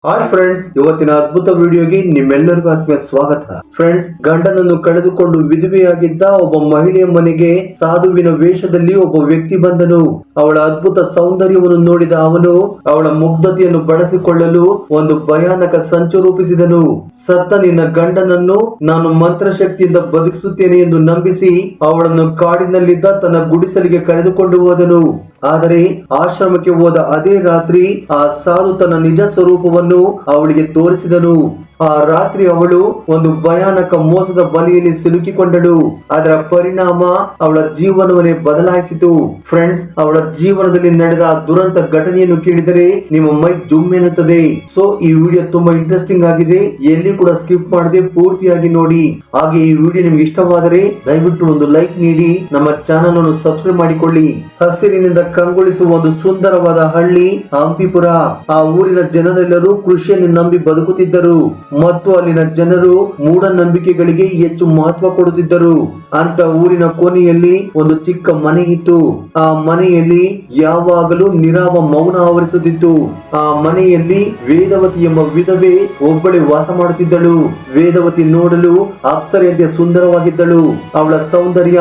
Hi friends, ಇವತ್ತಿನ ಅದ್ಭುತ ವಿಡಿಯೋಗೆ ನಿಮ್ಮೆಲ್ಲರಿಗೂ ಆತ್ಮೀಯ ಸ್ವಾಗತ. ಫ್ರೆಂಡ್ಸ್, ಗಂಡನನ್ನು ಕಳೆದುಕೊಂಡು ವಿಧವೆಯಾಗಿದ್ದ ಒಬ್ಬ ಮಹಿಳೆಯ ಮನೆಗೆ ಸಾಧುವಿನ ವೇಷದಲ್ಲಿ ಒಬ್ಬ ವ್ಯಕ್ತಿ ಬಂದನು. ಅವಳ ಅದ್ಭುತ ಸೌಂದರ್ಯವನ್ನು ನೋಡಿದ ಅವನು ಅವಳ ಮುಗ್ಧತೆಯನ್ನು ಬಳಸಿಕೊಳ್ಳಲು ಒಂದು ಭಯಾನಕ ಸಂಚು ರೂಪಿಸಿದನು. ಸತ್ತ ನಿನ್ನ ಗಂಡನನ್ನು ನಾನು ಮಂತ್ರಶಕ್ತಿಯಿಂದ ಬದುಕಿಸುತ್ತೇನೆ ಎಂದು ನಂಬಿಸಿ ಅವಳನ್ನು ಕಾಡಿನಲ್ಲಿದ್ದ ತನ್ನ ಗುಡಿಸಲಿಗೆ ಕರೆದುಕೊಂಡು ಹೋದನು. ಆದರೆ ಆಶ್ರಮಕ್ಕೆ ಹೋದ ಅದೇ ರಾತ್ರಿ ಆ ಸಾಧು ತನ್ನ ನಿಜ ಸ್ವರೂಪವನ್ನು ಅವಳಿಗೆ ತೋರಿಸಿದನು. ಆ ರಾತ್ರಿ ಅವಳು ಒಂದು ಭಯಾನಕ ಮೋಸದ ಬಲೆಯಲ್ಲಿ ಸಿಲುಕಿಕೊಂಡಳು. ಅದರ ಪರಿಣಾಮ ಅವಳ ಜೀವನವನ್ನೇ ಬದಲಾಯಿಸಿತು. ಫ್ರೆಂಡ್ಸ್, ಅವಳ ಜೀವನದಲ್ಲಿ ನಡೆದ ದುರಂತ ಘಟನೆಯನ್ನು ಕೇಳಿದರೆ ನಿಮ್ಮ ಮೈ ಜುಮ್ ಎನ್ನುತ್ತದೆ. ಸೊ ಈ ವಿಡಿಯೋ ತುಂಬಾ ಇಂಟ್ರೆಸ್ಟಿಂಗ್ ಆಗಿದೆ, ಎಲ್ಲಿ ಕೂಡ ಸ್ಕಿಪ್ ಮಾಡದೆ ಪೂರ್ತಿಯಾಗಿ ನೋಡಿ. ಹಾಗೆ ಈ ವಿಡಿಯೋ ನಿಮ್ಗೆ ಇಷ್ಟವಾದರೆ ದಯವಿಟ್ಟು ಒಂದು ಲೈಕ್ ನೀಡಿ ನಮ್ಮ ಚಾನೆಲ್ ಅನ್ನು ಸಬ್ಸ್ಕ್ರೈಬ್ ಮಾಡಿಕೊಳ್ಳಿ. ಹಸಿರಿನಿಂದ ಕಂಗೊಳಿಸುವ ಒಂದು ಸುಂದರವಾದ ಹಳ್ಳಿ ಹಂಪಿಪುರ. ಆ ಊರಿನ ಜನರೆಲ್ಲರೂ ಕೃಷಿಯನ್ನು ನಂಬಿ ಬದುಕುತ್ತಿದ್ದರು ಮತ್ತು ಅಲ್ಲಿನ ಜನರು ಮೂಢನಂಬಿಕೆಗಳಿಗೆ ಹೆಚ್ಚು ಮಹತ್ವ ಕೊಡುತ್ತಿದ್ದರು. ಅಂತ ಊರಿನ ಕೊನೆಯಲ್ಲಿ ಒಂದು ಚಿಕ್ಕ ಮನೆ ಇತ್ತು. ಆ ಮನೆಯಲ್ಲಿ ಯಾವಾಗಲೂ ನಿರಾವ ಮೌನ ಆವರಿಸುತ್ತಿತ್ತು. ಆ ಮನೆಯಲ್ಲಿ ವೇದವತಿ ಎಂಬ ವಿಧವೆ ಒಬ್ಬಳೆ ವಾಸ ಮಾಡುತ್ತಿದ್ದಳು. ವೇದವತಿ ನೋಡಲು ಅಪ್ಸರೆಯಂತೆ ಸುಂದರವಾಗಿದ್ದಳು. ಅವಳ ಸೌಂದರ್ಯ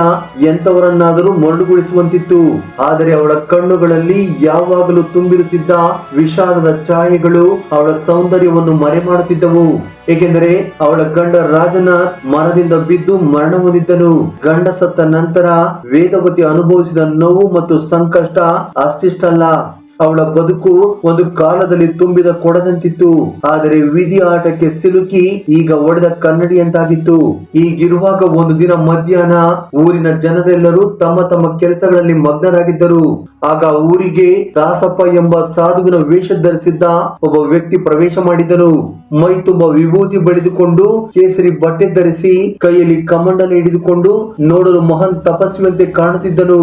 ಎಂತವರನ್ನಾದರೂ ಮರಳುಗೊಳಿಸುವಂತಿತ್ತು. ಆದರೆ ಅವಳ ಕಣ್ಣುಗಳಲ್ಲಿ ಯಾವಾಗಲೂ ತುಂಬಿರುತ್ತಿದ್ದ ವಿಷಾದದ ಛಾಯೆಗಳು ಅವಳ ಸೌಂದರ್ಯವನ್ನು ಮರೆ ಮಾಡುತ್ತಿದ್ದವು. ಏಕೆಂದರೆ ಅವಳ ಗಂಡ ರಾಜನಾಥ್ ಮರದಿಂದ ಬಿದ್ದು ಮರಣ ಹೊಂದಿದ್ದನು. ಗಂಡ ಸತ್ತ ನಂತರ ವೇದವತಿ ಅನುಭವಿಸಿದ ನೋವು ಮತ್ತು ಸಂಕಷ್ಟ ಅಷ್ಟಿಷ್ಟಲ್ಲ. ಅವಳ ಬದುಕು ಒಂದು ಕಾಲದಲ್ಲಿ ತುಂಬಿದ ಕೊಡದಂತಿತ್ತು. ಆದರೆ ವಿಧಿ ಆಟಕ್ಕೆ ಸಿಲುಕಿ ಈಗ ಒಡೆದ ಕನ್ನಡಿಯಂತಾಗಿತ್ತು. ಈಗಿರುವಾಗ ಒಂದು ದಿನ ಮಧ್ಯಾಹ್ನ ಊರಿನ ಜನರೆಲ್ಲರೂ ತಮ್ಮ ತಮ್ಮ ಕೆಲಸಗಳಲ್ಲಿ ಮಗ್ನರಾಗಿದ್ದರು. ಆಗ ಊರಿಗೆ ದಾಸಪ್ಪ ಎಂಬ ಸಾಧುವಿನ ವೇಷ ಧರಿಸಿದ್ದ ಒಬ್ಬ ವ್ಯಕ್ತಿ ಪ್ರವೇಶ ಮಾಡಿದನು. ಮೈ ತುಂಬಾ ವಿಭೂತಿ ಬಳಿದುಕೊಂಡು ಕೇಸರಿ ಬಟ್ಟೆ ಧರಿಸಿ ಕೈಯಲ್ಲಿ ಕಮಂಡಲ ಹಿಡಿದುಕೊಂಡು ನೋಡಲು ಮಹಾನ್ ತಪಸ್ವಿಯಂತೆ ಕಾಣುತ್ತಿದ್ದನು.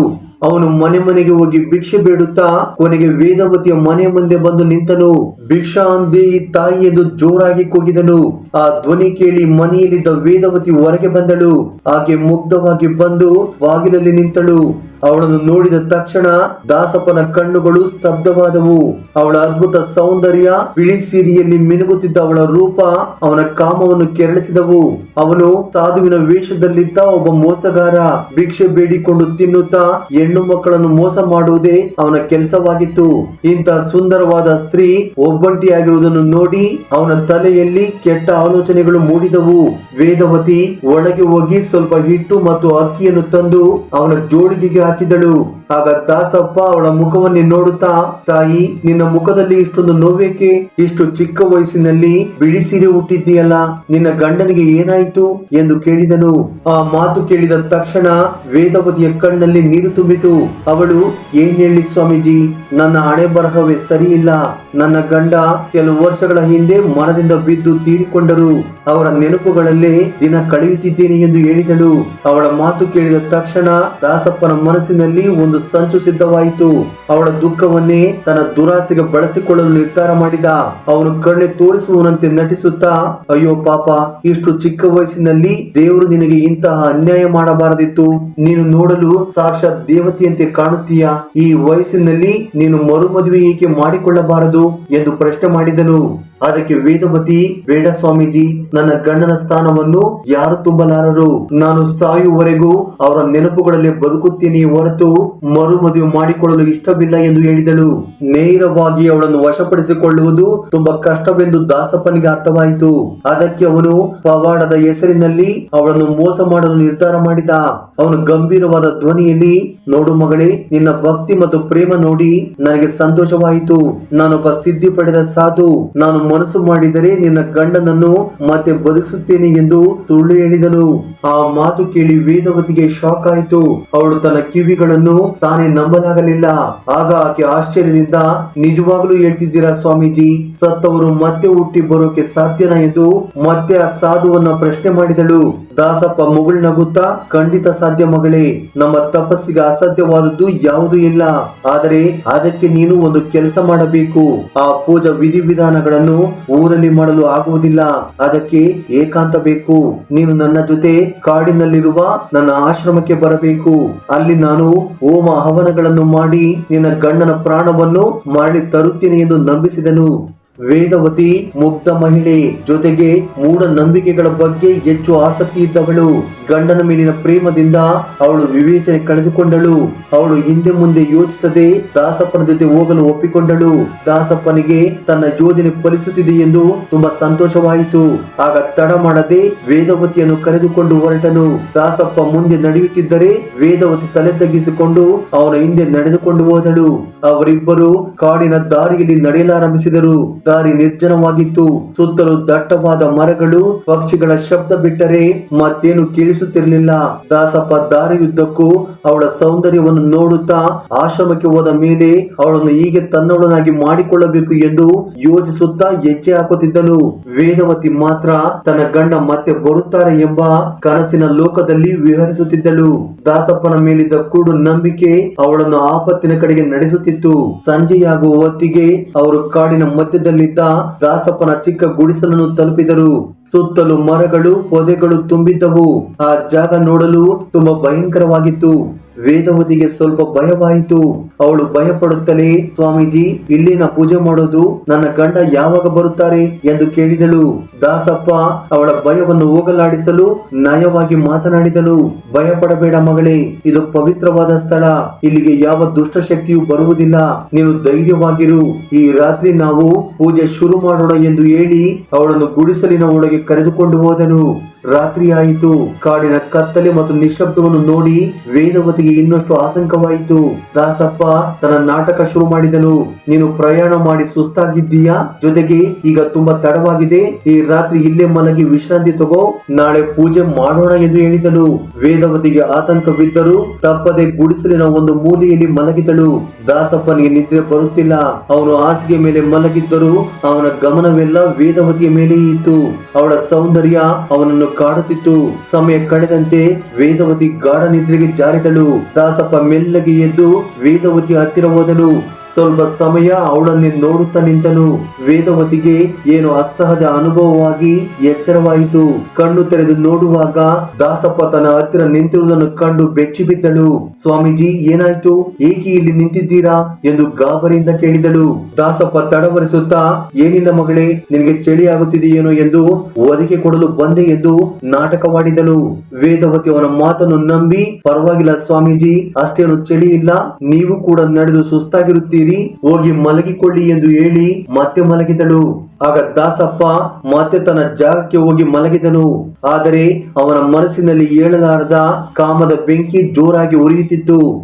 ಅವನು ಮನೆ ಮನೆಗೆ ಹೋಗಿ ಭಿಕ್ಷೆ ಬೇಡುತ್ತಾ ಕೊನೆಗೆ ವೇದವತಿಯ ಮನೆ ಮುಂದೆ ಬಂದು ನಿಂತನು. ಭಿಕ್ಷಾ ಅಂದೇ ತಾಯಿ ಎಂದು ಜೋರಾಗಿ ಕೂಗಿದನು. ಆ ಧ್ವನಿ ಕೇಳಿ ಮನೆಯಲ್ಲಿದ್ದ ವೇದವತಿ ಹೊರಗೆ ಬಂದಳು. ಆಕೆ ಮುಗ್ಧವಾಗಿ ಬಂದು ಬಾಗಿಲಲ್ಲಿ ನಿಂತಳು. ಅವಳನ್ನು ನೋಡಿದ ತಕ್ಷಣ ದಾಸಪ್ಪನ ಕಣ್ಣುಗಳು ಸ್ತಬ್ಧವಾದವು. ಅವಳ ಅದ್ಭುತ ಸೌಂದರ್ಯ, ಬಿಳಿ ಸೀರೆಯಲ್ಲಿ ಮಿನುಗುತ್ತಿದ್ದ ಅವಳ ರೂಪ ಅವನ ಕಾಮವನ್ನು ಕೆರಳಿಸಿದವು. ಅವನು ಸಾಧುವಿನ ವೇಷದಲ್ಲಿದ್ದ ಒಬ್ಬ ಮೋಸಗಾರ. ಭಿಕ್ಷೆ ಬೇಡಿಕೊಂಡು ತಿನ್ನುತ್ತಾ ಹೆಣ್ಣು ಮಕ್ಕಳನ್ನು ಮೋಸ ಮಾಡುವುದೇ ಅವನ ಕೆಲಸವಾಗಿತ್ತು. ಇಂಥ ಸುಂದರವಾದ ಸ್ತ್ರೀ ಒಬ್ಬಂಟಿಯಾಗಿರುವುದನ್ನು ನೋಡಿ ಅವನ ತಲೆಯಲ್ಲಿ ಕೆಟ್ಟ ಆಲೋಚನೆಗಳು ಮೂಡಿದವು. ವೇದವತಿ ಒಳಗೆ ಹೋಗಿ ಸ್ವಲ್ಪ ಹಿಟ್ಟು ಮತ್ತು ಅಕ್ಕಿಯನ್ನು ತಂದು ಅವನ ಜೋಳಿಗೆಗೆ ಹಾಕಿದಳು. ಆಗ ದಾಸಪ್ಪ ಅವಳ ಮುಖವನ್ನೇ ನೋಡುತ್ತಾ, ತಾಯಿ, ನಿನ್ನ ಮುಖದಲ್ಲಿ ಇಷ್ಟೊಂದು ನೋವೇಕೆ? ಇಷ್ಟು ಚಿಕ್ಕ ವಯಸ್ಸಿನಲ್ಲಿ ಬಿಳಿ ಸೀರೆ ಹುಟ್ಟಿದ್ದೀಯಲ್ಲ, ನಿನ್ನ ಗಂಡನಿಗೆ ಏನಾಯಿತು ಎಂದು ಕೇಳಿದನು. ಆ ಮಾತು ಕೇಳಿದ ತಕ್ಷಣ ವೇದವತಿಯ ಕಣ್ಣಲ್ಲಿ ನೀರು ತುಂಬಿತು. ಅವಳು, ಏನ್ ಹೇಳಿ ಸ್ವಾಮೀಜಿ, ನನ್ನ ಹಣೆ ಬರಹವೇ ಸರಿ ಇಲ್ಲ. ನನ್ನ ಗಂಡ ಕೆಲವು ವರ್ಷಗಳ ಹಿಂದೆ ಮರದಿಂದ ಬಿದ್ದು ತೀರಿಕೊಂಡರು. ಅವರ ನೆನಪುಗಳಲ್ಲೇ ದಿನ ಕಳೆಯುತ್ತಿದ್ದೇನೆ ಎಂದು ಹೇಳಿದಳು. ಅವಳ ಮಾತು ಕೇಳಿದ ತಕ್ಷಣ ದಾಸಪ್ಪನ ಮನಸ್ಸಿನಲ್ಲಿ ಒಂದು ಸಂಚು ಸಿದ್ಧವಾಯಿತು. ಅವಳ ದುಃಖವನ್ನೇ ತನ್ನ ದುರಾಸೆಗೆ ಬಳಸಿಕೊಳ್ಳಲು ನಿರ್ಧಾರ ಮಾಡಿದ. ಅವನು ಕಣ್ಣೆ ತೋರಿಸುವನಂತೆ ನಟಿಸುತ್ತಾ, ಅಯ್ಯೋ ಪಾಪ, ಇಷ್ಟು ಚಿಕ್ಕ ವಯಸ್ಸಿನಲ್ಲಿ ದೇವರು ನಿನಗೆ ಇಂತಹ ಅನ್ಯಾಯ ಮಾಡಬಾರದಿತ್ತು. ನೀನು ನೋಡಲು ಸಾಕ್ಷಾತ್ ದೇವತೆಯಂತೆ ಕಾಣುತ್ತೀಯ. ಈ ವಯಸ್ಸಿನಲ್ಲಿ ನೀನು ಮರುಮದುವೆ ಏಕೆ ಮಾಡಿಕೊಳ್ಳಬಾರದು ಎಂದು ಪ್ರಶ್ನೆ ಮಾಡಿದನು. ಅದಕ್ಕೆ ವೇದವತಿ, ಬೇಡ ಸ್ವಾಮೀಜಿ, ನನ್ನ ಗಂಡನ ಸ್ಥಾನವನ್ನು ಯಾರು ತುಂಬಲಾರರು. ನಾನು ಸಾಯುವವರೆಗೂ ಅವರ ನೆನಪುಗಳಲ್ಲಿ ಬದುಕುತ್ತೇನೆ ಹೊರತು ಮರು ಮದುವೆ ಮಾಡಿಕೊಳ್ಳಲು ಇಷ್ಟವಿಲ್ಲ ಎಂದು ಹೇಳಿದಳು. ನೇರವಾಗಿ ಅವಳನ್ನು ವಶಪಡಿಸಿಕೊಳ್ಳುವುದು ತುಂಬಾ ಕಷ್ಟವೆಂದು ದಾಸಪ್ಪನಿಗೆ ಅರ್ಥವಾಯಿತು. ಅದಕ್ಕೆ ಅವನು ಪವಾಡದ ಹೆಸರಿನಲ್ಲಿ ಅವಳನ್ನು ಮೋಸ ಮಾಡಲು ನಿರ್ಧಾರ ಮಾಡಿದ. ಅವನು ಗಂಭೀರವಾದ ಧ್ವನಿಯಲ್ಲಿ, ನೋಡು ಮಗಳೇ, ನಿನ್ನ ಭಕ್ತಿ ಮತ್ತು ಪ್ರೇಮ ನೋಡಿ ನನಗೆ ಸಂತೋಷವಾಯಿತು. ನಾನೊಬ್ಬ ಸಿದ್ಧಿ ಪಡೆದ ಸಾಧು. ನಾನು ಮನಸ್ಸು ಮಾಡಿದರೆ ನಿನ್ನ ಗಂಡನನ್ನು ಮತ್ತೆ ಬದುಕಿಸುತ್ತೇನೆ ಎಂದು ಸುಳ್ಳು ಹೇಳಿದನು. ಆ ಮಾತು ಕೇಳಿ ವೇದವತಿಗೆ ಶಾಕ್ ಆಯಿತು. ಅವಳು ತನ್ನ ಕಿವಿಗಳನ್ನು ತಾನೇ ನಂಬಲಾಗಲಿಲ್ಲ. ಆಗ ಆಕೆ ಆಶ್ಚರ್ಯದಿಂದ, ನಿಜವಾಗ್ಲೂ ಹೇಳ್ತಿದ್ದೀರಾ ಸ್ವಾಮೀಜಿ? ಸತ್ತವರು ಮತ್ತೆ ಹುಟ್ಟಿ ಬರೋಕೆ ಸಾಧ್ಯನಾ ಎಂದು ಮತ್ತೆ ಆ ಸಾಧುವನ್ನ ಪ್ರಶ್ನೆ ಮಾಡಿದಳು. ದಾಸಪ್ಪ ಮುಗುಳ್ ನಗುತ್ತಾ, ಖಂಡಿತ ಸಾಧ್ಯ ಮಗಳೇ, ನಮ್ಮ ತಪಸ್ಸಿಗೆ ಅಸಾಧ್ಯವಾದದ್ದು ಯಾವುದೂ ಇಲ್ಲ. ಆದರೆ ಅದಕ್ಕೆ ನೀನು ಒಂದು ಕೆಲಸ ಮಾಡಬೇಕು. ಆ ಪೂಜಾ ವಿಧಿವಿಧಾನಗಳನ್ನು ಊರಲ್ಲಿ ಮಾಡಲು ಆಗುವುದಿಲ್ಲ. ಅದಕ್ಕೆ ಏಕಾಂತ ಬೇಕು. ನೀನು ನನ್ನ ಜೊತೆ ಕಾಡಿನಲ್ಲಿರುವ ನನ್ನ ಆಶ್ರಮಕ್ಕೆ ಬರಬೇಕು. ಅಲ್ಲಿ ನಾನು ಹೋಮ ಹವನಗಳನ್ನು ಮಾಡಿ ನಿನ್ನ ಗಂಡನ ಪ್ರಾಣವನ್ನು ಮಾಡಿ ತರುತ್ತೇನೆ ಎಂದು ನಂಬಿಸಿದನು. ವೇದವತಿ ಮುಗ್ಧ ಮಹಿಳೆ, ಜೊತೆಗೆ ಮೂಢನಂಬಿಕೆಗಳ ಬಗ್ಗೆ ಹೆಚ್ಚು ಆಸಕ್ತಿ ಇದ್ದವಳು. ಗಂಡನ ಮೇಲಿನ ಪ್ರೇಮದಿಂದ ಅವಳು ವಿವೇಚನೆ ಕಳೆದುಕೊಂಡಳು. ಅವಳು ಹಿಂದೆ ಮುಂದೆ ಯೋಚಿಸದೆ ದಾಸಪ್ಪನ ಜೊತೆ ಹೋಗಲು ಒಪ್ಪಿಕೊಂಡಳು. ದಾಸಪ್ಪನಿಗೆ ತನ್ನ ಯೋಜನೆ ಫಲಿಸುತ್ತಿದೆ ಎಂದು ತುಂಬಾ ಸಂತೋಷವಾಯಿತು. ಆಗ ತಡ ಮಾಡದೆ ವೇದವತಿಯನ್ನು ಕರೆದುಕೊಂಡು ಹೊರಟನು. ದಾಸಪ್ಪ ಮುಂದೆ ನಡೆಯುತ್ತಿದ್ದರೆ ವೇದವತಿ ತಲೆ ತಗ್ಗಿಸಿಕೊಂಡು ಅವನ ಹಿಂದೆ ನಡೆದುಕೊಂಡು ಹೋದಳು. ಅವರಿಬ್ಬರು ಕಾಡಿನ ದಾರಿಯಲ್ಲಿ ನಡೆಯಲಾರಂಭಿಸಿದರು. ದಾರಿ ನಿರ್ಜನವಾಗಿತ್ತು. ಸುತ್ತಲೂ ದಟ್ಟವಾದ ಮರಗಳು, ಪಕ್ಷಿಗಳ ಶಬ್ದ ಬಿಟ್ಟರೆ ಮತ್ತೇನು ಕೇಳಿಸುತ್ತಿರಲಿಲ್ಲ. ದಾಸಪ್ಪ ದಾರಿಯುದ್ದಕ್ಕೂ ಅವಳ ಸೌಂದರ್ಯವನ್ನು ನೋಡುತ್ತಾ ಆಶ್ರಮಕ್ಕೆ ಹೋದ ಮೇಲೆ ಅವಳನ್ನು ಹೀಗೆ ತನ್ನೊಡನಾಗಿ ಮಾಡಿಕೊಳ್ಳಬೇಕು ಎಂದು ಯೋಚಿಸುತ್ತಾ ಹೆಜ್ಜೆ ಹಾಕುತ್ತಿದ್ದನು. ವೇದವತಿ ಮಾತ್ರ ತನ್ನ ಗಂಡ ಮತ್ತೆ ಬರುತ್ತಾರೆ ಎಂಬ ಕನಸಿನ ಲೋಕದಲ್ಲಿ ವಿಹರಿಸುತ್ತಿದ್ದಳು. ದಾಸಪ್ಪನ ಮೇಲಿದ್ದ ಕುರುಡು ನಂಬಿಕೆ ಅವಳನ್ನು ಆಪತ್ತಿನ ಕಡೆಗೆ ನಡೆಸುತ್ತಿತ್ತು. ಸಂಜೆಯಾಗುವ ಹೊತ್ತಿಗೆ ಅವರು ಕಾಡಿನ ಮಧ್ಯದಲ್ಲಿದ್ದ ದಾಸಪ್ಪನ ಚಿಕ್ಕ ಗುಡಿಸಲನ್ನು ತಲುಪಿದರು. ಸುತ್ತಲೂ ಮರಗಳು, ಪೊದೆಗಳು ತುಂಬಿದ್ದವು. ಆ ಜಾಗ ನೋಡಲು ತುಂಬಾ ಭಯಂಕರವಾಗಿತ್ತು. ವೇದವತಿಗೆ ಸ್ವಲ್ಪ ಭಯವಾಯಿತು. ಅವಳು ಭಯಪಡುತ್ತಲೇ, ಸ್ವಾಮೀಜಿ, ಇಲ್ಲಿನ ಪೂಜೆ ಮಾಡೋದು? ನನ್ನ ಗಂಡ ಯಾವಾಗ ಬರುತ್ತಾರೆ ಎಂದು ಕೇಳಿದಳು. ದಾಸಪ್ಪ ಅವಳ ಭಯವನ್ನು ಹೋಗಲಾಡಿಸಲು ನಯವಾಗಿ ಮಾತನಾಡಿದನು. ಭಯಪಡಬೇಡ ಮಗಳೇ, ಇದು ಪವಿತ್ರವಾದ ಸ್ಥಳ. ಇಲ್ಲಿಗೆ ಯಾವ ದುಷ್ಟಶಕ್ತಿಯೂ ಬರುವುದಿಲ್ಲ. ನೀನು ಧೈರ್ಯವಾಗಿರು. ಈ ರಾತ್ರಿ ನಾವು ಪೂಜೆ ಶುರು ಮಾಡೋಣ ಎಂದು ಹೇಳಿ ಅವಳನ್ನು ಗುಡಿಸಲಿನ ಒಳಗೆ ಕರೆದುಕೊಂಡು ಹೋದನು. ರಾತ್ರಿ ಆಯಿತು. ಕಾಡಿನ ಕತ್ತಲೆ ಮತ್ತು ನಿಶ್ಶಬ್ದವನ್ನು ನೋಡಿ ವೇದವತಿಗೆ ಇನ್ನಷ್ಟು ಆತಂಕವಾಯಿತು. ದಾಸಪ್ಪ ತನ್ನ ನಾಟಕ ಶುರು ಮಾಡಿದನು. ನೀನು ಪ್ರಯಾಣ ಮಾಡಿ ಸುಸ್ತಾಗಿದ್ದೀಯಾ? ಜೊತೆಗೆ ಈಗ ತುಂಬಾ ತಡವಾಗಿದೆ. ಈ ರಾತ್ರಿ ಇಲ್ಲೇ ಮಲಗಿ ವಿಶ್ರಾಂತಿ ತಗೋ, ನಾಳೆ ಪೂಜೆ ಮಾಡೋಣ ಎಂದು ಹೇಳಿದನು. ವೇದವತಿಗೆ ಆತಂಕವಿದ್ದರೂ ತಪ್ಪದೆ ಗುಡಿಸಲಿನ ಒಂದು ಮೂಲೆಯಲ್ಲಿ ಮಲಗಿದಳು. ದಾಸಪ್ಪನಿಗೆ ನಿದ್ರೆ ಬರುತ್ತಿಲ್ಲ. ಅವನು ಹಾಸಿಗೆ ಮೇಲೆ ಮಲಗಿದ್ದರೂ ಅವನ ಗಮನವೆಲ್ಲ ವೇದವತಿಯ ಮೇಲೆ ಇತ್ತು. ಅವಳ ಸೌಂದರ್ಯ ಅವನನ್ನು ಕಾಡುತ್ತಿತ್ತು. ಸಮಯ ಕಳೆದಂತೆ ವೇದವತಿ ಗಾಢ ನಿದ್ರೆಗೆ ಜಾರಿದಳು. ದಾಸಪ್ಪ ಮೆಲ್ಲಗೆ ಎದ್ದು ವೇದವತಿ ಹತ್ತಿರ ಹೋದನು. ಸ್ವಲ್ಪ ಸಮಯ ಅವಳನ್ನೇ ನೋಡುತ್ತಾ ನಿಂತನು. ವೇದವತಿಗೆ ಏನು ಅಸಹಜ ಅನುಭವವಾಗಿ ಎಚ್ಚರವಾಯಿತು. ಕಣ್ಣು ತೆರೆದು ನೋಡುವಾಗ ದಾಸಪ್ಪ ತನ್ನ ಹತ್ತಿರ ನಿಂತಿರುವುದನ್ನು ಕಂಡು ಬೆಚ್ಚಿ ಬಿದ್ದಳು. ಸ್ವಾಮೀಜಿ, ಏನಾಯ್ತು? ಏಕೆ ಇಲ್ಲಿ ನಿಂತಿದ್ದೀರಾ ಎಂದು ಗಾಬರಿಯಿಂದ ಕೇಳಿದಳು. ದಾಸಪ್ಪ ತಡವರಿಸುತ್ತಾ, ಏನಿಲ್ಲ ಮಗಳೇ, ನಿನಗೆ ಚಳಿ ಆಗುತ್ತಿದೆಯೇನೋ ಎಂದು ಒದಗಿ ಕೊಡಲು ಬಂದೆ ಎಂದು ನಾಟಕವಾಡಿದಳು. ವೇದವತಿ ಅವನ ಮಾತನ್ನು ನಂಬಿ, ಪರವಾಗಿಲ್ಲ ಸ್ವಾಮೀಜಿ, ಅಷ್ಟೇನು ಚಳಿ ಇಲ್ಲ, ನೀವು ಕೂಡ ನಡೆದು ಸುಸ್ತಾಗಿರುತ್ತೀರಿ, ಹೋಗಿ ಮಲಗಿಕೊಳ್ಳಿ ಎಂದು ಹೇಳಿ ಮತ್ತೆ ಮಲಗಿದಳು. ಆಗ ದಾಸಪ್ಪ ಮತ್ತೆ ತನ್ನ ಜಾಗಕ್ಕೆ ಹೋಗಿ ಮಲಗಿದನು. ಆದರೆ ಅವನ ಮನಸ್ಸಿನಲ್ಲಿ ಏಳಲಾರದ ಕಾಮದ ಬೆಂಕಿ ಜೋರಾಗಿ ಉರಿಯುತ್ತಿತ್ತು.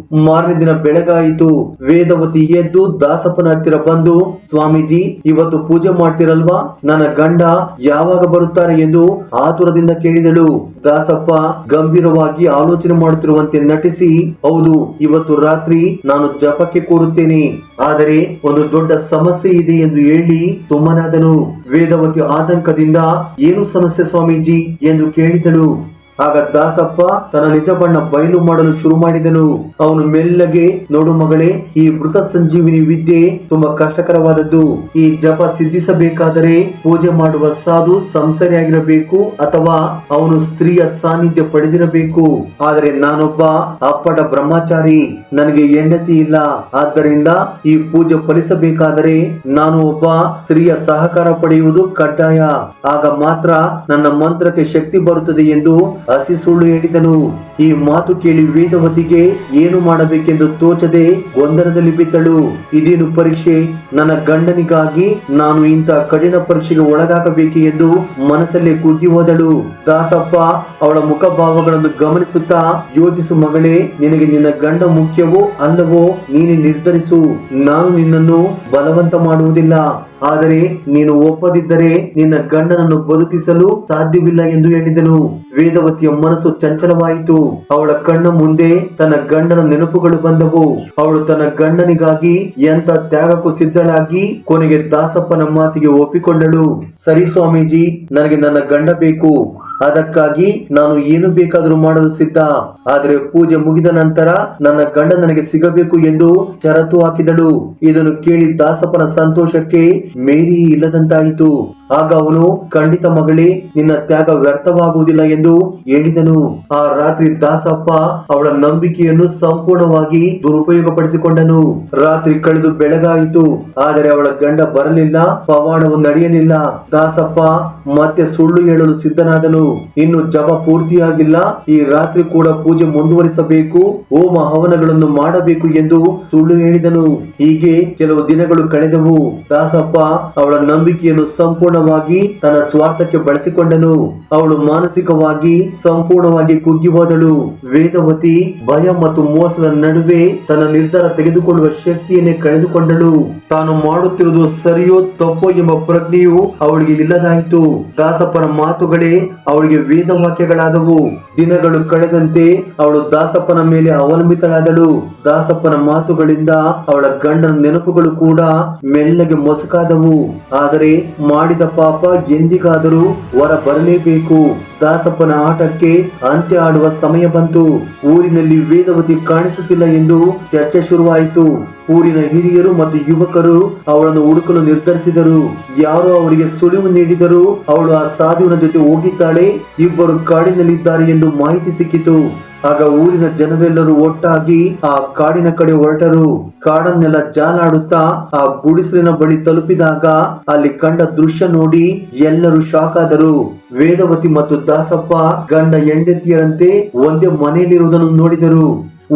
ಮಾರನೇ ದಿನ ಬೆಳಗಾಯಿತು. ವೇದವತಿ ಎದ್ದು ದಾಸಪ್ಪನ ಹತ್ತಿರ ಬಂದು, ಸ್ವಾಮೀಜಿ, ಇವತ್ತು ಪೂಜೆ ಮಾಡ್ತಿರಲ್ವಾ? ನನ್ನ ಗಂಡ ಯಾವಾಗ ಬರುತ್ತಾರೆ ಎಂದು ಆತುರದಿಂದ ಕೇಳಿದಳು. ದಾಸಪ್ಪ ಗಂಭೀರವಾಗಿ ಆಲೋಚನೆ ಮಾಡುತ್ತಿರುವಂತೆ ನಟಿಸಿ, ಹೌದು, ಇವತ್ತು ರಾತ್ರಿ ನಾನು ಜಪಕ್ಕೆ ಕೂರುತ್ತೇನೆ. ಆದರೆ ಒಂದು ದೊಡ್ಡ ಸಮಸ್ಯೆ ಇದೆ ಎಂದು ಹೇಳಿ ಸುಮ್ಮನಾದನು. ವೇದವತಿ ಆತಂಕದಿಂದ, ಏನು ಸಮಸ್ಯೆ ಸ್ವಾಮೀಜಿ ಎಂದು ಕೇಳಿದಳು. ಆಗ ದಾಸಪ್ಪ ತನ್ನ ನಿಜ ಬಣ್ಣ ಬಯಲು ಮಾಡಲು ಶುರು ಮಾಡಿದನು. ಅವನು ಮೆಲ್ಲಗೆ, ನೋಡು ಮಗಳೇ, ಈ ಮೃತ ಸಂಜೀವಿನಿ ವಿದ್ಯೆ ತುಂಬಾ ಕಷ್ಟಕರವಾದದ್ದು. ಈ ಜಪ ಸಿದ್ಧಿಸಬೇಕಾದರೆ ಪೂಜೆ ಮಾಡುವ ಸಾಧು ಸಂಸಾರಿಯಾಗಿರಬೇಕು ಅಥವಾ ಅವನು ಸ್ತ್ರೀಯ ಸಾನ್ನಿಧ್ಯ ಪಡೆದಿರಬೇಕು. ಆದರೆ ನಾನೊಬ್ಬ ಅಪ್ಪಟ ಬ್ರಹ್ಮಚಾರಿ, ನನಗೆ ಹೆಂಡತಿ ಇಲ್ಲ. ಆದ್ದರಿಂದ ಈ ಪೂಜೆ ಫಲಿಸಬೇಕಾದರೆ ನಾನು ಒಬ್ಬ ಸ್ತ್ರೀಯ ಸಹಕಾರ ಪಡೆಯುವುದು ಕಡ್ಡಾಯ. ಆಗ ಮಾತ್ರ ನನ್ನ ಮಂತ್ರಕ್ಕೆ ಶಕ್ತಿ ಬರುತ್ತದೆ ಎಂದು ಹಸಿ ಸುಳ್ಳು ಹೇಳಿದನು. ಈ ಮಾತು ಕೇಳಿ ವೇದವತಿಗೆ ಏನು ಮಾಡಬೇಕೆಂದು ತೋಚದೆ ಗೊಂದಲದಲ್ಲಿ ಬಿದ್ದಳು. ಇದೇನು ಪರೀಕ್ಷೆ? ನನ್ನ ಗಂಡನಿಗಾಗಿ ನಾನು ಇಂಥ ಕಠಿಣ ಪರೀಕ್ಷೆಗೆ ಒಳಗಾಗಬೇಕೆ ಎಂದು ಮನಸ್ಸಲ್ಲೇ ಕುಗ್ಗಿ ಹೋದಳು. ದಾಸಪ್ಪ ಅವಳ ಮುಖಭಾವಗಳನ್ನು ಗಮನಿಸುತ್ತಾ, ಯೋಚಿಸು ಮಗಳೇ, ನಿನಗೆ ನಿನ್ನ ಗಂಡ ಮುಖ್ಯವೋ ಅಲ್ಲವೋ ನೀನೆ ನಿರ್ಧರಿಸು. ನಾನು ನಿನ್ನನ್ನು ಬಲವಂತ ಮಾಡುವುದಿಲ್ಲ. ಆದರೆ ನೀನು ಒಪ್ಪದಿದ್ದರೆ ನಿನ್ನ ಗಂಡನನ್ನು ಬದುಕಿಸಲು ಸಾಧ್ಯವಿಲ್ಲ ಎಂದು ಹೇಳಿದನು. ವೇದವತಿಯ ಮನಸ್ಸು ಚಂಚಲವಾಯಿತು. ಅವಳ ಕಣ್ಣ ಮುಂದೆ ತನ್ನ ಗಂಡನ ನೆನಪುಗಳು ಬಂದವು. ಅವಳು ತನ್ನ ಗಂಡನಿಗಾಗಿ ಎಂತ ತ್ಯಾಗಕ್ಕೂ ಸಿದ್ಧಳಾಗಿ ಕೊನೆಗೆ ದಾಸಪ್ಪನ ಮಾತಿಗೆ ಒಪ್ಪಿಕೊಂಡಳು. ಸರಿ ಸ್ವಾಮೀಜಿ, ನನಗೆ ನನ್ನ ಗಂಡ ಬೇಕು. ಅದಕ್ಕಾಗಿ ನಾನು ಏನು ಬೇಕಾದರೂ ಮಾಡಲು ಸಿದ್ಧ. ಆದರೆ ಪೂಜೆ ಮುಗಿದ ನಂತರ ನನ್ನ ಗಂಡ ನನಗೆ ಸಿಗಬೇಕು ಎಂದು ಷರತ್ತು ಹಾಕಿದಳು. ಇದನ್ನು ಕೇಳಿ ದಾಸಪ್ಪನ ಸಂತೋಷಕ್ಕೆ ಮೇರಿ ಇಲ್ಲದಂತಾಯಿತು. ಆಗ ಅವನು, ಖಂಡಿತ ಮಗಳೇ, ನಿನ್ನ ತ್ಯಾಗ ವ್ಯರ್ಥವಾಗುವುದಿಲ್ಲ ಎಂದು ಹೇಳಿದನು. ಆ ರಾತ್ರಿ ದಾಸಪ್ಪ ಅವಳ ನಂಬಿಕೆಯನ್ನು ಸಂಪೂರ್ಣವಾಗಿ ದುರುಪಯೋಗಪಡಿಸಿಕೊಂಡನು. ರಾತ್ರಿ ಕಳೆದು ಬೆಳಗಾಯಿತು. ಆದರೆ ಅವಳ ಗಂಡ ಬರಲಿಲ್ಲ, ಪವಾಡವು ನಡೆಯಲಿಲ್ಲ. ದಾಸಪ್ಪ ಮತ್ತೆ ಸುಳ್ಳು ಹೇಳಲು ಸಿದ್ಧನಾದನು. ಇನ್ನು ಜಪ ಪೂರ್ತಿಯಾಗಿಲ್ಲ, ಈ ರಾತ್ರಿ ಕೂಡ ಪೂಜೆ ಮುಂದುವರಿಸಬೇಕು, ಹೋಮ ಹವನಗಳನ್ನು ಮಾಡಬೇಕು ಎಂದು ಸುಳ್ಳು ಹೇಳಿದನು. ಹೀಗೆ ಕೆಲವು ದಿನಗಳು ಕಳೆದವು. ದಾಸಪ್ಪ ಅವಳ ನಂಬಿಕೆಯನ್ನು ಸಂಪೂರ್ಣವಾಗಿ ತನ್ನ ಸ್ವಾರ್ಥಕ್ಕೆ ಬಳಸಿಕೊಂಡನು. ಅವಳು ಮಾನಸಿಕವಾಗಿ ಸಂಪೂರ್ಣವಾಗಿ ಕುಗ್ಗಿ ಹೋದಳು. ವೇದವತಿ ಭಯ ಮತ್ತು ಮೋಸದ ನಡುವೆ ತನ್ನ ನಿರ್ಧಾರ ತೆಗೆದುಕೊಳ್ಳುವ ಶಕ್ತಿಯನ್ನೇ ಕಳೆದುಕೊಂಡಳು. ತಾನು ಮಾಡುತ್ತಿರುವುದು ಸರಿಯೋ ತಪ್ಪೋ ಎಂಬ ಪ್ರಜ್ಞೆಯು ಅವಳಿಗೆ ಇಲ್ಲದಾಯಿತು. ದಾಸಪ್ಪನ ಮಾತುಗಳೇ ಅವಳಿಗೆ ವೇದವಾಕ್ಯಗಳಾದವು. ದಿನಗಳು ಕಳೆದಂತೆ ಅವಳು ದಾಸಪ್ಪನ ಮೇಲೆ ಅವಲಂಬಿತಳಾದಳು. ದಾಸಪ್ಪನ ಮಾತುಗಳಿಂದ ಅವಳ ಗಂಡನ ನೆನಪುಗಳು ಕೂಡ ಮೆಲ್ಲಗೆ ಮೊಸಕಾದವು. ಆದರೆ ಮಾಡಿದ ಪಾಪ ಎಂದಿಗಾದರೂ ಹೊರ ಬರಲೇಬೇಕು. ದಾಸಪ್ಪನ ಆಟಕ್ಕೆ ಅಂತ್ಯ ಆಡುವ ಸಮಯ ಬಂತು. ಊರಿನಲ್ಲಿ ವೇದವತಿ ಕಾಣಿಸುತ್ತಿಲ್ಲ ಎಂದು ಚರ್ಚೆ ಶುರುವಾಯಿತು. ಊರಿನ ಹಿರಿಯರು ಮತ್ತು ಯುವಕರು ಅವಳನ್ನು ಹುಡುಕಲು ನಿರ್ಧರಿಸಿದರು. ಯಾರೋ ಅವರಿಗೆ ಸುಳಿವು ನೀಡಿದರು. ಅವಳು ಆ ಸಾಧುವಿನ ಜೊತೆ ಹೋಗಿದ್ದಾಳೆ, ಇಬ್ಬರು ಕಾಡಿನಲ್ಲಿದ್ದಾರೆ ಎಂದು ಮಾಹಿತಿ ಸಿಕ್ಕಿತು. ಆಗ ಊರಿನ ಜನರೆಲ್ಲರೂ ಒಟ್ಟಾಗಿ ಆ ಕಾಡಿನ ಕಡೆ ಹೊರಟರು. ಕಾಡನ್ನೆಲ್ಲ ಜಾಲಾಡುತ್ತಾ ಆ ಗುಡಿಸಲಿನ ಬಳಿ ತಲುಪಿದಾಗ ಅಲ್ಲಿ ಕಂಡ ದೃಶ್ಯ ನೋಡಿ ಎಲ್ಲರೂ ಶಾಕ್ ಆದರು. ವೇದವತಿ ಮತ್ತು ದಾಸಪ್ಪ ಗಂಡ ಹೆಂಡತಿಯರಂತೆ ಒಂದೇ ಮನೆಯಲ್ಲಿರುವುದನ್ನು ನೋಡಿದರು.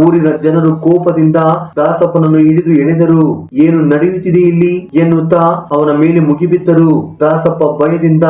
ಊರಿನ ಜನರು ಕೋಪದಿಂದ ದಾಸಪ್ಪನನ್ನು ಹಿಡಿದು ಎಳೆದರು. ಏನು ನಡೆಯುತ್ತಿದೆ ಇಲ್ಲಿ ಎನ್ನುತ್ತಾ ಅವನ ಮೇಲೆ ಮುಗಿಬಿದ್ದರು. ದಾಸಪ್ಪ ಭಯದಿಂದ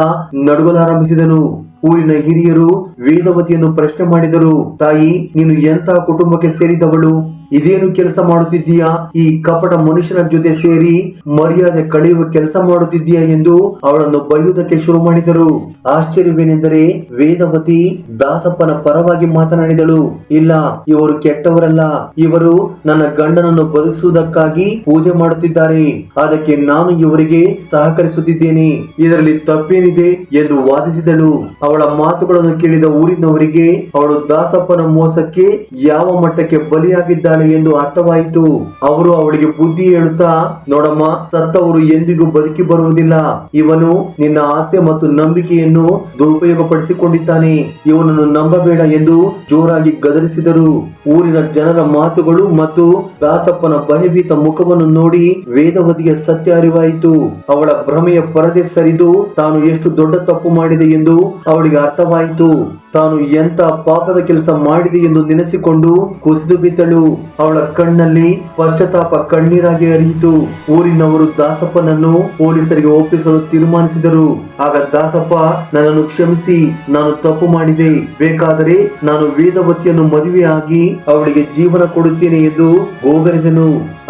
ನಡುಗಲಾರಂಭಿಸಿದನು. ಊರಿನ ಹಿರಿಯರು ವೇದವತಿಯನ್ನು ಪ್ರಶ್ನೆ ಮಾಡಿದರು. ತಾಯಿ, ನೀನು ಎಂಥ ಕುಟುಂಬಕ್ಕೆ ಸೇರಿದವಳು? ಇದೇನು ಕೆಲಸ ಮಾಡುತ್ತಿದ್ದೀಯಾ? ಈ ಕಪಟ ಮನುಷ್ಯನ ಜೊತೆ ಸೇರಿ ಮರ್ಯಾದೆ ಕಳೆಯುವ ಕೆಲಸ ಮಾಡುತ್ತಿದ್ದೀಯಾ ಎಂದು ಅವಳನ್ನು ಬೈಯುವುದಕ್ಕೆ ಶುರು ಮಾಡಿದರು. ಆಶ್ಚರ್ಯವೇನೆಂದರೆ ವೇದವತಿ ದಾಸಪ್ಪನ ಪರವಾಗಿ ಮಾತನಾಡಿದಳು. ಇಲ್ಲ, ಇವರು ಕೆಟ್ಟವರಲ್ಲ, ಇವರು ನನ್ನ ಗಂಡನನ್ನು ಬದುಕಿಸುವುದಕ್ಕಾಗಿ ಪೂಜೆ ಮಾಡುತ್ತಿದ್ದಾರೆ. ಅದಕ್ಕೆ ನಾನು ಇವರಿಗೆ ಸಹಕರಿಸುತ್ತಿದ್ದೇನೆ. ಇದರಲ್ಲಿ ತಪ್ಪೇನಿದೆ ಎಂದು ವಾದಿಸಿದಳು. ಅವಳ ಮಾತುಗಳನ್ನು ಕೇಳಿದ ಊರಿನವರಿಗೆ ಅವಳು ದಾಸಪ್ಪನ ಮೋಸಕ್ಕೆ ಯಾವ ಮಟ್ಟಕ್ಕೆ ಬಲಿಯಾಗಿದ್ದಾಳೆ ಎಂದು ಅರ್ಥವಾಯಿತು. ಅವರು ಅವಳಿಗೆ ಬುದ್ಧಿ ಹೇಳುತ್ತಾ, ನೋಡಮ್ಮ, ಸತ್ತವರು ಎಂದಿಗೂ ಬದುಕಿ ಬರುವುದಿಲ್ಲ. ಇವನು ನಿನ್ನ ಆಸೆ ಮತ್ತು ನಂಬಿಕೆಯನ್ನು ದುರುಪಯೋಗಪಡಿಸಿಕೊಂಡಿದ್ದಾನೆ. ಇವನನ್ನು ನಂಬಬೇಡ ಎಂದು ಜೋರಾಗಿ ಗದರಿಸಿದರು. ಊರಿನ ಜನರ ಮಾತುಗಳು ಮತ್ತು ದಾಸಪ್ಪನ ಭಯಭೀತ ಮುಖವನ್ನು ನೋಡಿ ವೇದವತಿಗೆ ಸತ್ಯ ಅರಿವಾಯಿತು. ಅವಳ ಭ್ರಮೆಯ ಪರದೆ ಸರಿದು ತಾನು ಎಷ್ಟು ದೊಡ್ಡ ತಪ್ಪು ಮಾಡಿದೆ ಎಂದು ಅವಳಿಗೆ ಅರ್ಥವಾಯಿತು. ತಾನು ಎಂತ ಪಾಪದ ಕೆಲಸ ಮಾಡಿದೆ ಎಂದು ನೆನೆಸಿಕೊಂಡು ಕುಸಿದು ಬಿದ್ದಳು. ಅವಳ ಕಣ್ಣಲ್ಲಿ ಪಶ್ಚಾತ್ತಾಪ ಕಣ್ಣೀರಾಗಿ ಹರಿಯಿತು. ಊರಿನವರು ದಾಸಪ್ಪನನ್ನು ಪೊಲೀಸರಿಗೆ ಒಪ್ಪಿಸಲು ತೀರ್ಮಾನಿಸಿದರು. ಆಗ ದಾಸಪ್ಪ, ನನ್ನನ್ನು ಕ್ಷಮಿಸಿ, ನಾನು ತಪ್ಪು ಮಾಡಿದೆ. ಬೇಕಾದರೆ ನಾನು ವೇದವತಿಯನ್ನು ಮದುವೆಯಾಗಿ ಅವಳಿಗೆ ಜೀವನ ಕೊಡುತ್ತೇನೆ ಎಂದು ಗೋಗರಿದನು.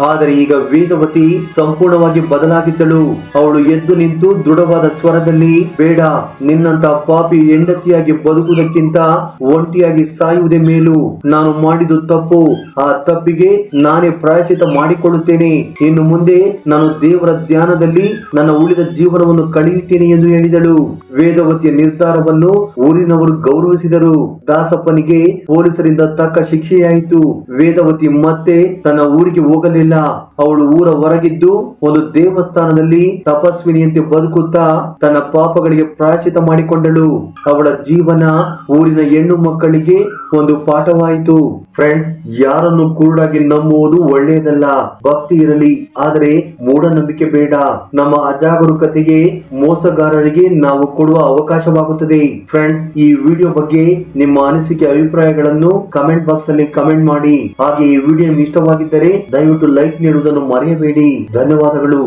ಆದರೆ ಈಗ ವೇದವತಿ ಸಂಪೂರ್ಣವಾಗಿ ಬದಲಾಗಿದ್ದಳು. ಅವಳು ಎದ್ದು ನಿಂತು ದೃಢವಾದ ಸ್ವರದಲ್ಲಿ, ಬೇಡ, ನಿನ್ನಂತ ಪಾಪಿ ಹೆಂಡತಿಯಾಗಿ ಬದುಕುವುದಕ್ಕಿಂತ ಒಂಟಿಯಾಗಿ ಸಾಯುವುದೇ ಮೇಲು. ನಾನು ಮಾಡಿದ್ದು ತಪ್ಪು. ಆ ತಪ್ಪಿಗೆ ನಾನೇ ಪ್ರಾಯಶ್ಚಿತ ಮಾಡಿಕೊಳ್ಳುತ್ತೇನೆ. ಇನ್ನು ಮುಂದೆ ನಾನು ದೇವರ ಧ್ಯಾನದಲ್ಲಿ ನನ್ನ ಉಳಿದ ಜೀವನವನ್ನು ಕಳೆಯುತ್ತೇನೆ ಎಂದು ಹೇಳಿದಳು. ವೇದವತಿಯ ನಿರ್ಧಾರವನ್ನು ಊರಿನವರು ಗೌರವಿಸಿದರು. ದಾಸಪ್ಪನಿಗೆ ಪೊಲೀಸರಿಂದ ತಕ್ಕ ಶಿಕ್ಷೆಯಾಯಿತು. ವೇದವತಿ ಮತ್ತೆ ತನ್ನ ಊರಿಗೆ ಹೋಗಲಿಲ್ಲ. ಅವಳು ಊರ ಹೊರಗಿದ್ದು ಒಂದು ದೇವಸ್ಥಾನದಲ್ಲಿ ತಪಸ್ವಿನಿಯಂತೆ ಬದುಕುತ್ತಾ ತನ್ನ ಪಾಪಗಳಿಗೆ ಪ್ರಾಯಶ್ಚಿತ ಮಾಡಿಕೊಂಡಳು. ಅವಳ ಜೀವನ ಊರಿನ ಹೆಣ್ಣು ಮಕ್ಕಳಿಗೆ ಒಂದು ಪಾಠವಾಯಿತು. ಫ್ರೆಂಡ್ಸ್, ಯಾರನ್ನು ಕುರುಡಾಗಿ ನಂಬುವುದು ಒಳ್ಳೆಯದಲ್ಲ. ಭಕ್ತಿ ಇರಲಿ, ಆದರೆ ಮೂಢನಂಬಿಕೆ ಬೇಡ. ನಮ್ಮ ಅಜಾಗರೂಕತೆಗೆ, ಮೋಸಗಾರರಿಗೆ ನಾವು ಕೊಡುವ ಅವಕಾಶವಾಗುತ್ತದೆ. ಫ್ರೆಂಡ್ಸ್, ಈ ವಿಡಿಯೋ ಬಗ್ಗೆ ನಿಮ್ಮ ಅನಿಸಿಕೆ ಅಭಿಪ್ರಾಯಗಳನ್ನು ಕಮೆಂಟ್ ಬಾಕ್ಸ್ ಅಲ್ಲಿ ಕಮೆಂಟ್ ಮಾಡಿ. ಹಾಗೆ ಈ ವಿಡಿಯೋ ಇಷ್ಟವಾಗಿದ್ದರೆ ದಯವಿಟ್ಟು ಲೈಕ್ ನೀಡುವುದನ್ನು ಮರೆಯಬೇಡಿ. ಧನ್ಯವಾದಗಳು.